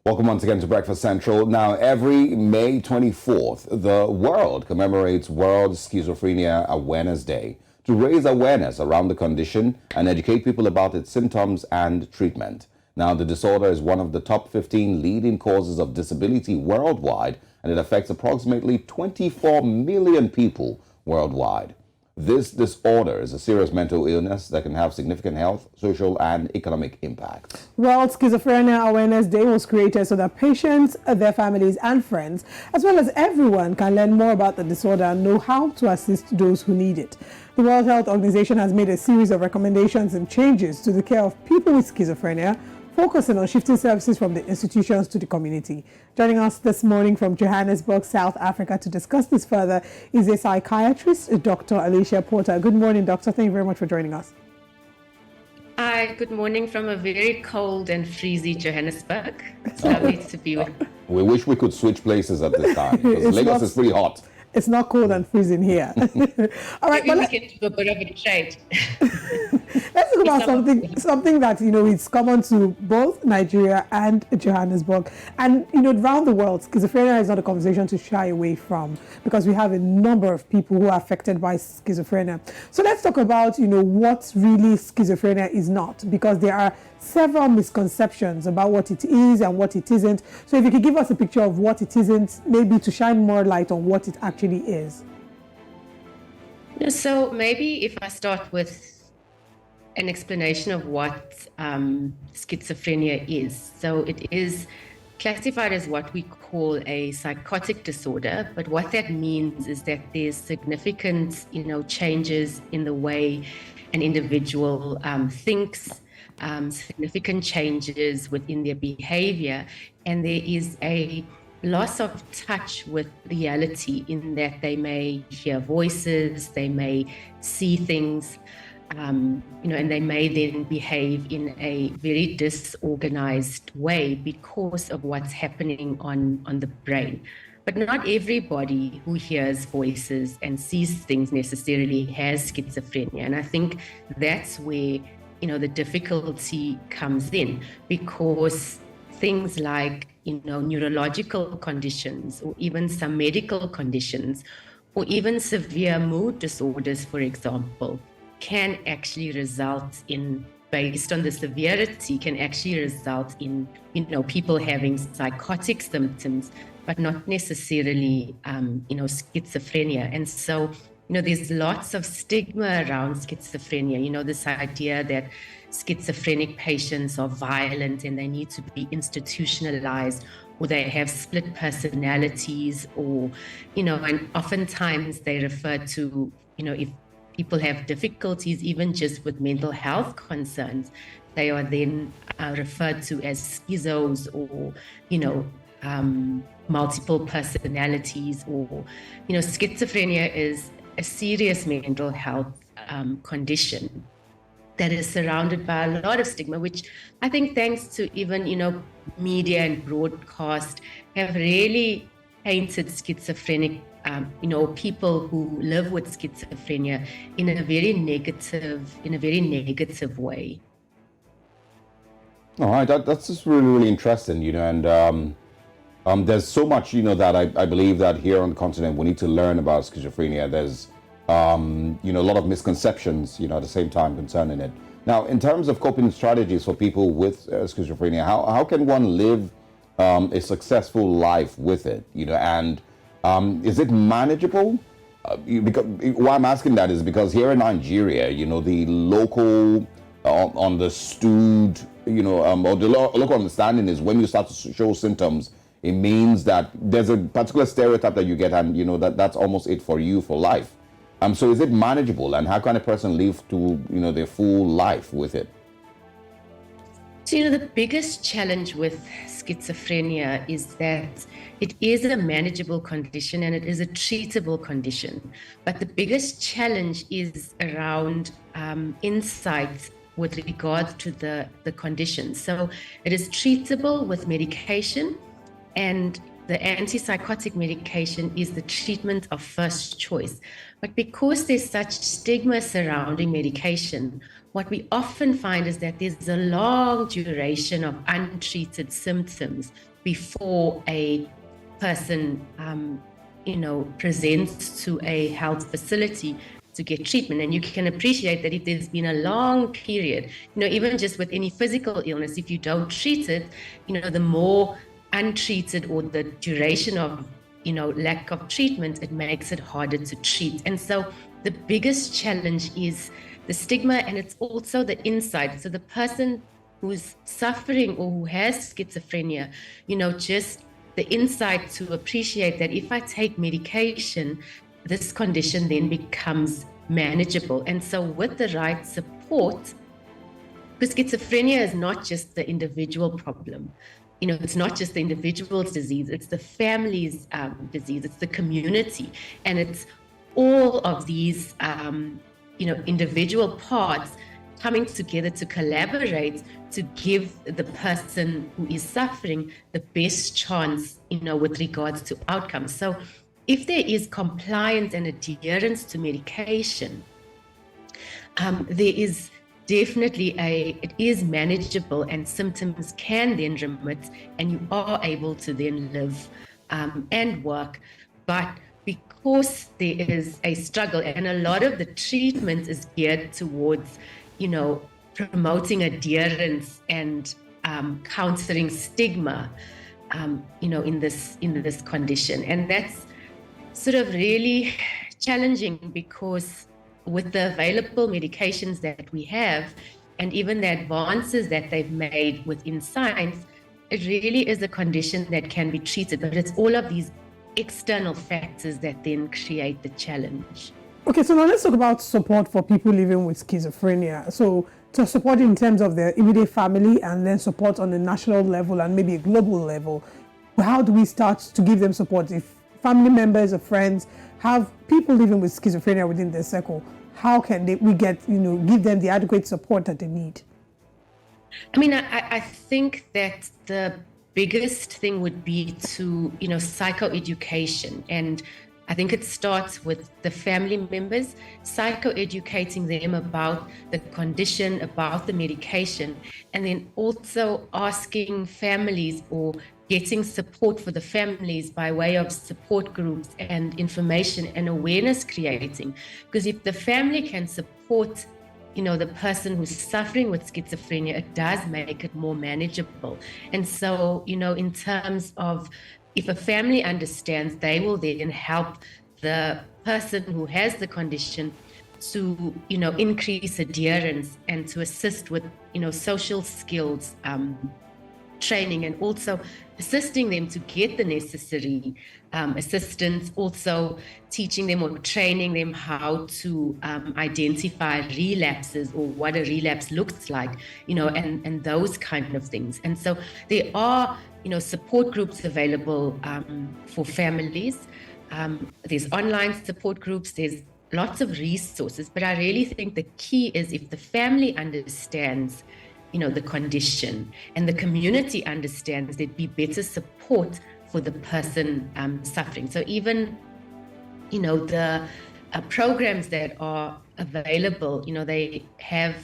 Welcome once again to Breakfast Central. Now, every May 24th, the world commemorates World Schizophrenia Awareness Day to raise awareness around the condition and educate people about its symptoms and treatment. Now, the disorder is one of the top 15 leading causes of disability worldwide, and it affects approximately 24 million people worldwide. This disorder is a serious mental illness that can have significant health, social, and economic impact. World Schizophrenia Awareness Day was created so that patients, their families, and friends, as well as everyone, can learn more about the disorder and know how to assist those who need it. The World Health Organization has made a series of recommendations and changes to the care of people with schizophrenia, focusing on shifting services from the institutions to the community. Joining us this morning from Johannesburg, South Africa, to discuss this further is a psychiatrist, Dr. Alicia Porter. Good morning, doctor. Thank you very much for joining us. Hi, good morning from a very cold and freezy Johannesburg. It's lovely to be with you. We wish we could switch places at this time, because Lagos is pretty hot. It's not cold and freezing here. All right, maybe we can do a bit of a trade. Let's talk about something that, is common to both Nigeria and Johannesburg. And, around the world, schizophrenia is not a conversation to shy away from, because we have a number of people who are affected by schizophrenia. So let's talk about, what really schizophrenia is not, because there are several misconceptions about what it is and what it isn't. So if you could give us a picture of what it isn't, maybe to shine more light on what it actually is. So maybe if I start with an explanation of what schizophrenia is. So it is classified as what we call a psychotic disorder, but what that means is that there's significant, changes in the way an individual thinks, significant changes within their behavior, and there is a loss of touch with reality in that they may hear voices, they may see things, and they may then behave in a very disorganized way because of what's happening on the brain. But not everybody who hears voices and sees things necessarily has schizophrenia. And I think that's where, the difficulty comes in, because things like, neurological conditions, or even some medical conditions, or even severe mood disorders, for example, can actually result in, based on the severity, can actually result in, people having psychotic symptoms, but not necessarily, schizophrenia. And so, there's lots of stigma around schizophrenia, this idea that schizophrenic patients are violent and they need to be institutionalized, or they have split personalities, or, and oftentimes they refer to, if people have difficulties, even just with mental health concerns, they are then referred to as schizos, or, multiple personalities, or, schizophrenia is a serious mental health condition that is surrounded by a lot of stigma, which I think, thanks to even, media and broadcast, have really painted schizophrenic, people who live with schizophrenia in a very negative way. All right, that's just really, really interesting, and there's so much, that I believe that here on the continent we need to learn about schizophrenia. There's, a lot of misconceptions, at the same time concerning it. Now, in terms of coping strategies for people with schizophrenia, how can one live a successful life with it, and is it manageable? Because why I'm asking that is because here in Nigeria, the local understood, or the local understanding is when you start to show symptoms, it means that there's a particular stereotype that you get, and that's almost it for you for life. So is it manageable, and how can a person live to their full life with it? So the biggest challenge with schizophrenia is that it is a manageable condition and it is a treatable condition. But the biggest challenge is around insights with regard to the condition. So it is treatable with medication, and the antipsychotic medication is the treatment of first choice. But because there's such stigma surrounding medication, what we often find is that there's a long duration of untreated symptoms before a person, presents to a health facility to get treatment. And you can appreciate that if there's been a long period, even just with any physical illness, if you don't treat it, the more untreated or the duration of, lack of treatment, it makes it harder to treat. And so the biggest challenge is the stigma, and it's also the insight. So the person who's suffering or who has schizophrenia, just the insight to appreciate that if I take medication, this condition then becomes manageable. And so with the right support, because schizophrenia is not just the individual problem, it's not just the individual's disease, it's the family's disease, it's the community, and it's all of these, individual parts coming together to collaborate to give the person who is suffering the best chance, with regards to outcomes. So if there is compliance and adherence to medication, there is definitely it is manageable, and symptoms can then remit, and you are able to then live and work. But because there is a struggle, and a lot of the treatment is geared towards, promoting adherence and countering stigma, in this condition. And that's sort of really challenging, because with the available medications that we have, and even the advances that they've made within science, it really is a condition that can be treated, but it's all of these external factors that then create the challenge. Okay, so now let's talk about support for people living with schizophrenia. So to support in terms of their immediate family, and then support on a national level and maybe a global level, how do we start to give them support? If family members or friends have people living with schizophrenia within their circle, how can we give them the adequate support that they need? I mean, I think that the biggest thing would be to, psychoeducation. And I think it starts with the family members, psychoeducating them about the condition, about the medication, and then also asking families or getting support for the families by way of support groups and information and awareness creating. Because if the family can support, the person who's suffering with schizophrenia, it does make it more manageable. And so, in terms of, if a family understands, they will then help the person who has the condition to, increase adherence and to assist with, social skills, training, and also assisting them to get the necessary assistance, also teaching them or training them how to identify relapses or what a relapse looks like, and those kind of things. And so there are, support groups available for families. There's online support groups, there's lots of resources, but I really think the key is if the family understands the condition, and the community understands, there'd be better support for the person suffering. So even, the programs that are available, they have,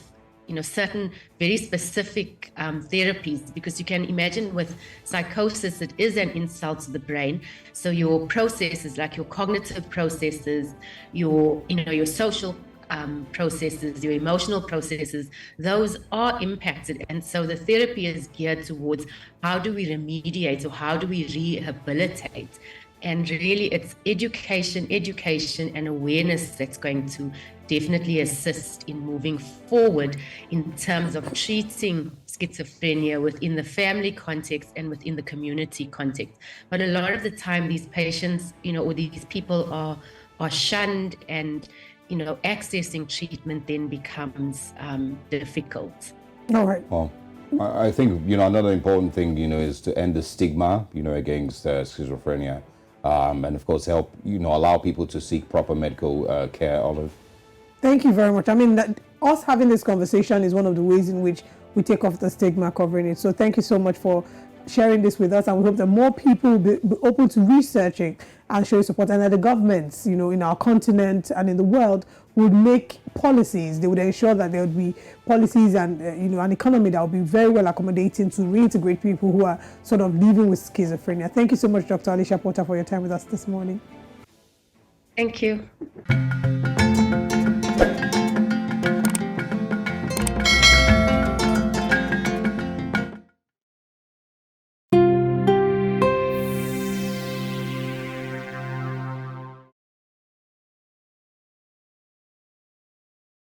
certain very specific therapies, because you can imagine with psychosis, it is an insult to the brain. So your processes, like your cognitive processes, your social processes, your emotional processes, those are impacted. And so the therapy is geared towards how do we remediate or how do we rehabilitate? And really it's education and awareness that's going to definitely assist in moving forward in terms of treating schizophrenia within the family context and within the community context. But a lot of the time these patients, or these people are shunned, and accessing treatment then becomes difficult. All right. Well, I think, another important thing, is to end the stigma, against schizophrenia. And of course, help, allow people to seek proper medical care, Olive. Thank you very much. I mean, us having this conversation is one of the ways in which we take off the stigma covering it. So thank you so much for sharing this with us, and we hope that more people will be open to researching and showing support, and that the governments, you know, in our continent and in the world would make policies. They would ensure that there would be policies and you know, an economy that would be very well accommodating to reintegrate people who are sort of living with schizophrenia. Thank you so much, Dr. Alicia Porter, for your time with us this morning. Thank you.